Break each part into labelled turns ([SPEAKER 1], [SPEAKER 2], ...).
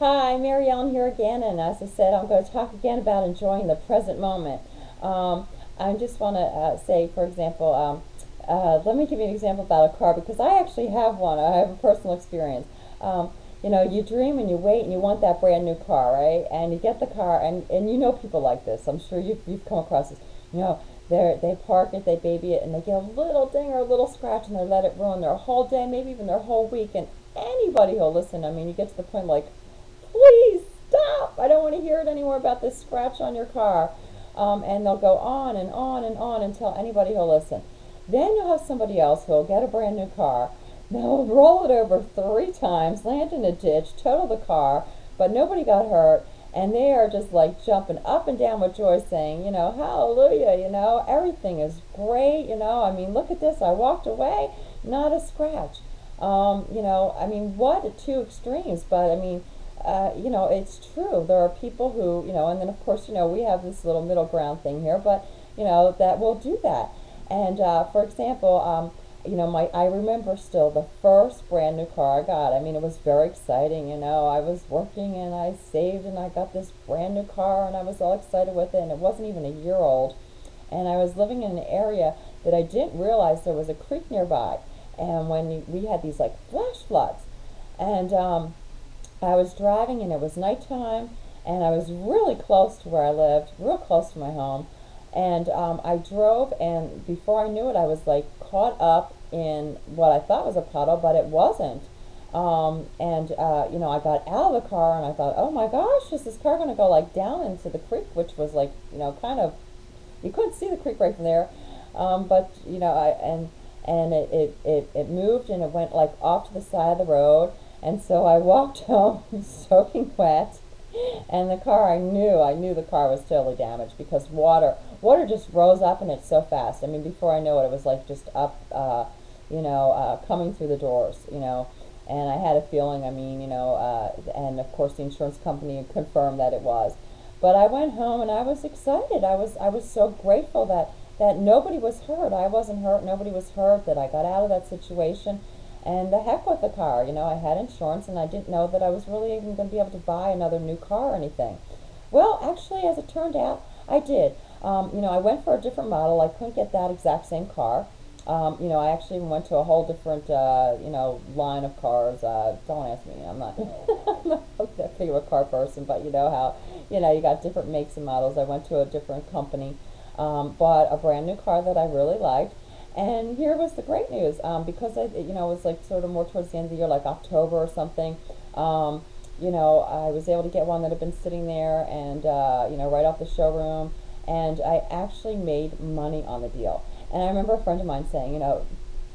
[SPEAKER 1] Hi, Mary Ellen here again, and as I said, I'm going to talk again about enjoying the present moment. Um, I just want to say, for example, let me give you an example about a car because I actually have one. I have a personal experience. Um, you dream and you wait and you want that brand new car, right? And you get the car, and you know people like this. I'm sure you've come across this. You know, they park it, they baby it, and they get a little ding or a little scratch, and they let it ruin their whole day, maybe even their whole week. And anybody who'll listen, I mean, you get to the point like, please stop. I don't want to hear it anymore about this scratch on your car. And they'll go on and on and on until anybody will listen. Then you'll have somebody else who'll get a brand new car. They'll roll it over 3 times, land in a ditch, total the car, but nobody got hurt. And they are just like jumping up and down with joy, saying, hallelujah, everything is great, I mean, look at this. I walked away, not a scratch. I mean, what two extremes, but I mean, it's true. There are people who, and then of course, we have this little middle ground thing here, but, that will do that. And for example, I remember still the first brand new car I got. I mean, it was very exciting. I was working and I saved and I got this brand new car and I was all excited with it. And it wasn't even a year old. And I was living in an area that I didn't realize there was a creek nearby. And we had these like flash floods, and I was driving and it was nighttime and I was really close to where I lived, real close to my home. And I drove, and before I knew it, I was like caught up in what I thought was a puddle, but it wasn't. I got out of the car and I thought, oh my gosh, is this car going to go like down into the creek, which was like, kind of, you couldn't see the creek right from there. But, it moved and it went like off to the side of the road. And so I walked home soaking wet, and the car, I knew the car was totally damaged because water just rose up in it so fast. I mean, before I knew it, it was like just up, coming through the doors, and I had a feeling, and of course the insurance company confirmed that it was. But I went home and I was excited. I was so grateful that nobody was hurt. I wasn't hurt. Nobody was hurt. That I got out of that situation. And the heck with the car. I had insurance and I didn't know that I was really even going to be able to buy another new car or anything. Well, actually, as it turned out, I did. I went for a different model. I couldn't get that exact same car. I actually went to a whole different, line of cars. Don't ask me. I'm not, I'm not that big of a car person, but you know how, you got different makes and models. I went to a different company, bought a brand new car that I really liked. And here was the great news, because it was like sort of more towards the end of the year, like October or something. I was able to get one that had been sitting there, and right off the showroom, and I actually made money on the deal. And I remember a friend of mine saying,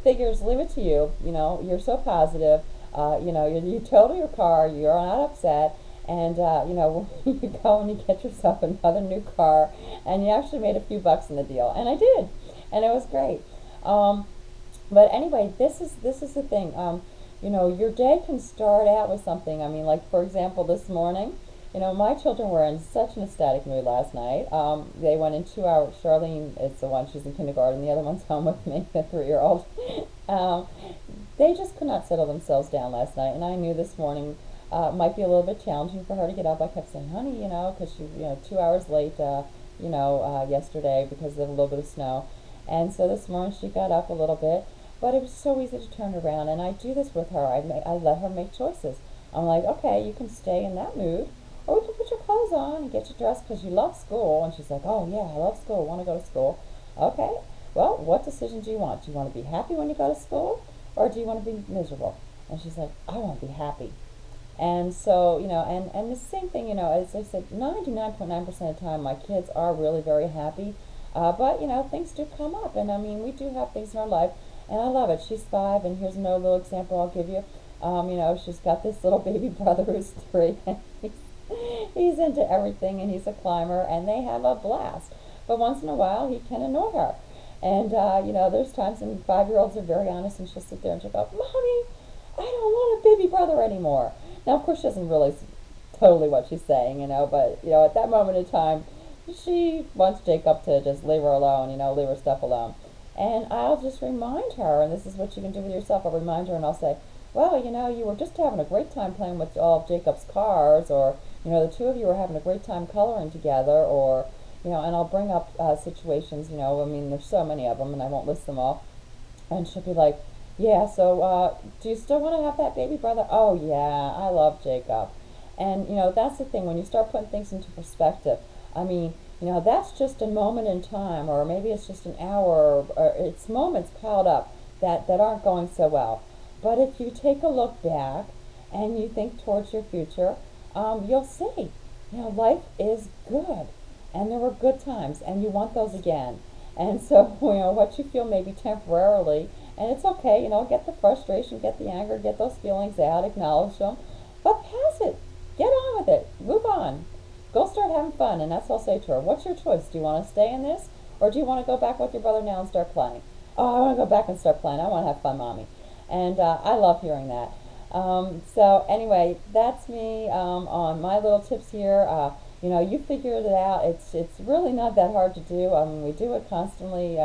[SPEAKER 1] figures, leave it to you. You're so positive. You total your car. You're not upset. And you go and you get yourself another new car, and you actually made a few bucks in the deal. And I did, and it was great. Um, but anyway, this is the thing. Your day can start out with something. I mean, like for example, this morning, my children were in such an ecstatic mood last night. They went in 2 hours. Charlene is the one; she's in kindergarten. The other one's home with me, the 3-year-old. Um, they just could not settle themselves down last night, and I knew this morning might be a little bit challenging for her to get up. I kept saying, "Honey, because she, 2 hours late, yesterday because of a little bit of snow." And so this morning she got up a little bit, but it was so easy to turn around. And I do this with her. I let her make choices. I'm like, okay, you can stay in that mood, or we can put your clothes on and get you dressed because you love school. And she's like, oh yeah, I love school. I want to go to school. Okay, well, what decision do you want? Do you want to be happy when you go to school, or do you want to be miserable? And she's like, I want to be happy. And so, and the same thing, as I said, 99.9% of the time, my kids are really very happy. But, things do come up. And I mean, we do have things in our life. And I love it. She's 5, and here's another little example I'll give you. She's got this little baby brother who's 3. And he's into everything, and he's a climber, and they have a blast. But once in a while, he can annoy her. And, there's times when 5-year-olds are very honest, and she'll sit there and she'll go, Mommy, I don't want a baby brother anymore. Now, of course, she doesn't realize totally what she's saying, but, at that moment in time, she wants Jacob to just leave her alone, leave her stuff alone. And I'll just remind her, and this is what you can do with yourself. I'll remind her and I'll say, well, you were just having a great time playing with all of Jacob's cars, or, the two of you were having a great time coloring together, or, and I'll bring up situations, I mean, there's so many of them, and I won't list them all. And she'll be like, yeah, so do you still want to have that baby brother? Oh, yeah, I love Jacob. And, that's the thing, when you start putting things into perspective, I mean, that's just a moment in time, or maybe it's just an hour, or it's moments piled up that aren't going so well. But if you take a look back and you think towards your future, you'll see, life is good. And there were good times, and you want those again. And so, what you feel maybe temporarily, and it's okay, get the frustration, get the anger, get those feelings out, acknowledge them, but pass it. Get on with it. Move on. Go start having fun. And that's what I'll say to her. What's your choice? Do you want to stay in this, or do you want to go back with your brother now and start playing? Oh, I want to go back and start playing. I want to have fun, Mommy. And I love hearing that. So anyway, that's me on my little tips here. You figured it out. It's really not that hard to do. I mean, we do it constantly.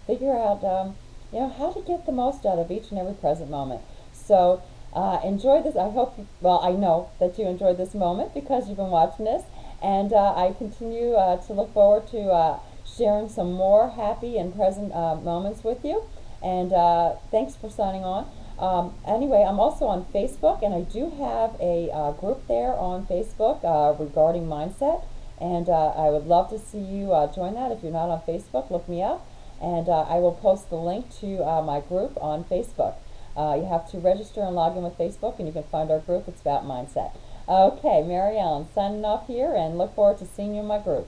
[SPEAKER 1] Figure out how to get the most out of each and every present moment. So enjoy this. I hope. I know that you enjoyed this moment because you've been watching this, and I continue to look forward to sharing some more happy and present moments with you. And thanks for signing on. Anyway, I'm also on Facebook, and I do have a group there on Facebook regarding mindset. And I would love to see you join that. If you're not on Facebook, look me up, and I will post the link to my group on Facebook. You have to register and log in with Facebook, and you can find our group. It's about mindset. Okay, Mary Ellen signing off here, and look forward to seeing you in my group.